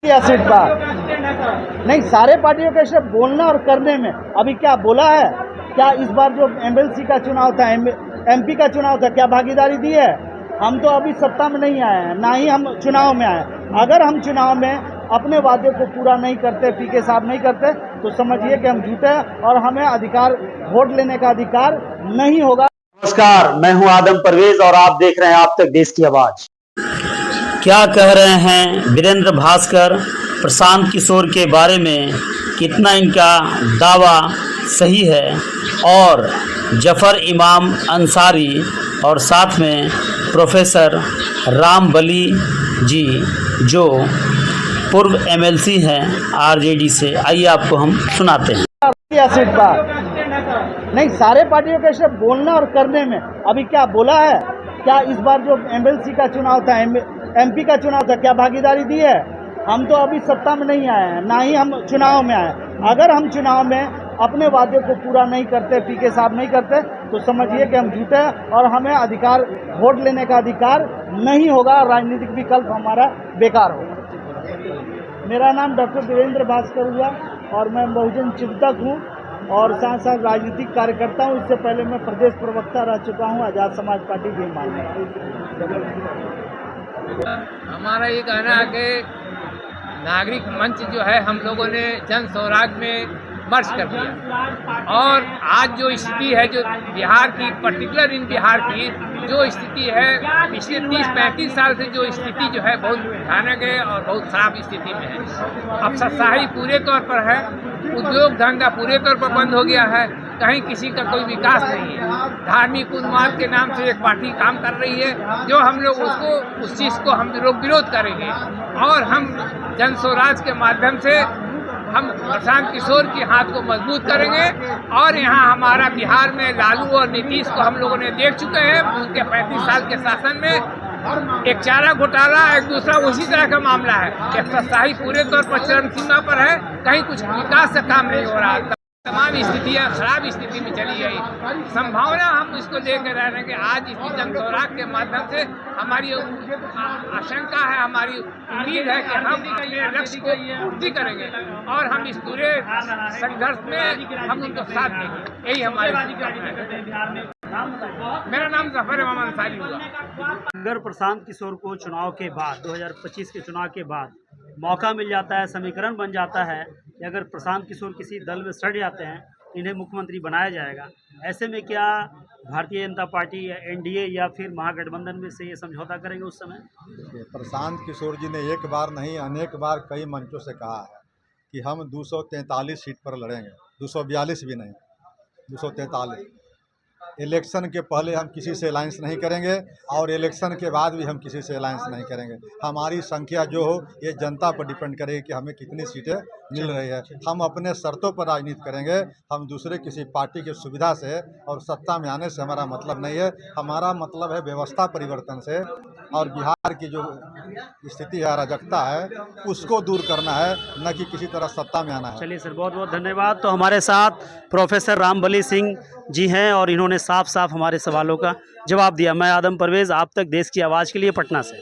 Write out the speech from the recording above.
Seat पर नहीं, सारे पार्टियों के सिर्फ बोलना और करने में। अभी क्या बोला है, क्या इस बार जो एमएलसी का चुनाव था, एमपी का चुनाव था, क्या भागीदारी दी है? हम तो अभी सत्ता में नहीं आए हैं, ना ही हम चुनाव में आए। अगर हम चुनाव में अपने वादे को पूरा नहीं करते, पीके साहब नहीं करते, तो समझिए कि हम झूठे हैं और हमें अधिकार, वोट लेने का अधिकार नहीं होगा। नमस्कार, मैं हूं आदम परवेज और आप देख रहे हैं आप तक देश की आवाज। क्या कह रहे हैं वीरेंद्र भास्कर प्रशांत किशोर के बारे में, कितना इनका दावा सही है, और जफर इमाम अंसारी और साथ में प्रोफेसर राम बली जी जो पूर्व एमएलसी हैं आरजेडी से, आइए आपको हम सुनाते हैं। सीट पर नहीं, सारे पार्टियों के सिर्फ बोलना और करने में। अभी क्या बोला है, क्या इस बार जो एमएलसी का चुनाव था, एमपी का चुनाव था, क्या भागीदारी दी है? हम तो अभी सत्ता में नहीं आए हैं, ना ही हम चुनाव में आए। अगर हम चुनाव में अपने वादे को पूरा नहीं करते, पीके साहब नहीं करते, तो समझिए कि हम झूठे हैं और हमें अधिकार, वोट लेने का अधिकार नहीं होगा। राजनीतिक विकल्प हमारा बेकार होगा। मेरा नाम डॉक्टर वीरेंद्र भास्कर हुआ और मैं बहुजन चिंतक हूँ और साथ साथ राजनीतिक कार्यकर्ता हूँ। इससे पहले मैं प्रदेश प्रवक्ता रह चुका हूँ आज़ाद समाज पार्टी भीममाल में। हमारा ये कहना है कि नागरिक मंच जो है हम लोगों ने जन स्वराज में मर्ज कर दिया, और आज जो स्थिति है, जो बिहार की, पर्टिकुलर इन बिहार की जो स्थिति है, पिछले 30-35 साल से जो स्थिति जो है बहुत भयानक है और बहुत खराब स्थिति में है। अफसरशाही पूरे तौर पर है, उद्योग धंधा पूरे तौर पर बंद हो गया है, कहीं किसी का कोई विकास नहीं है। धार्मिक उन्माद के नाम से एक पार्टी काम कर रही है, जो हम लोग उसको, उस चीज़ को हम लोग विरोध करेंगे और हम जन स्वराज के माध्यम से हम प्रशांत किशोर के हाथ को मजबूत करेंगे। और यहाँ हमारा बिहार में लालू और नीतीश को हम लोगों ने देख चुके हैं, उनके 35 साल के शासन में एक चारा घोटाला, एक दूसरा उसी तरह का मामला है। अफसरशाही पूरे तौर पर चरम सीमा पर है, कहीं कुछ विकास का काम नहीं हो रहा। तमाम स्थितियाँ खराब स्थिति में चली गई। संभावना हम इसको लेकर रह रहे हैं कि आज इस जन स्वराज के माध्यम से हमारी आशंका है, हमारी उम्मीद है कि हम अपने लक्ष्य को पूर्ति करेंगे और हम इस पूरे संघर्ष में हम उनको साथ देंगे। यही हमारी। मेरा नाम जफर इमाम अंसारी हुआ। अगर प्रशांत किशोर को चुनाव के बाद, 2025 के चुनाव के बाद मौका मिल जाता है, समीकरण बन जाता है कि अगर प्रशांत किशोर किसी दल में सड़ जाते हैं, इन्हें मुख्यमंत्री बनाया जाएगा, ऐसे में क्या भारतीय जनता पार्टी या एनडीए या फिर महागठबंधन में से ये समझौता करेंगे उस समय? देखिए, प्रशांत किशोर जी ने एक बार नहीं अनेक बार कई मंचों से कहा है कि हम 243 सीट पर लड़ेंगे, 242 भी नहीं, 243। इलेक्शन के पहले हम किसी से अलायंस नहीं करेंगे और इलेक्शन के बाद भी हम किसी से अलायंस नहीं करेंगे। हमारी संख्या जो हो ये जनता पर डिपेंड करेगी कि हमें कितनी सीटें मिल रही है। हम अपने शर्तों पर राजनीति करेंगे, हम दूसरे किसी पार्टी की सुविधा से और सत्ता में आने से हमारा मतलब नहीं है। हमारा मतलब है व्यवस्था परिवर्तन से, और बिहार की जो स्थिति है, अराजकता है, उसको दूर करना है, न कि किसी तरह सत्ता में आना है। चलिए सर, बहुत बहुत धन्यवाद। तो हमारे साथ प्रोफेसर राम बली सिंह जी हैं और इन्होंने साफ साफ हमारे सवालों का जवाब दिया। मैं आदम परवेज, आप तक देश की आवाज़ के लिए, पटना से।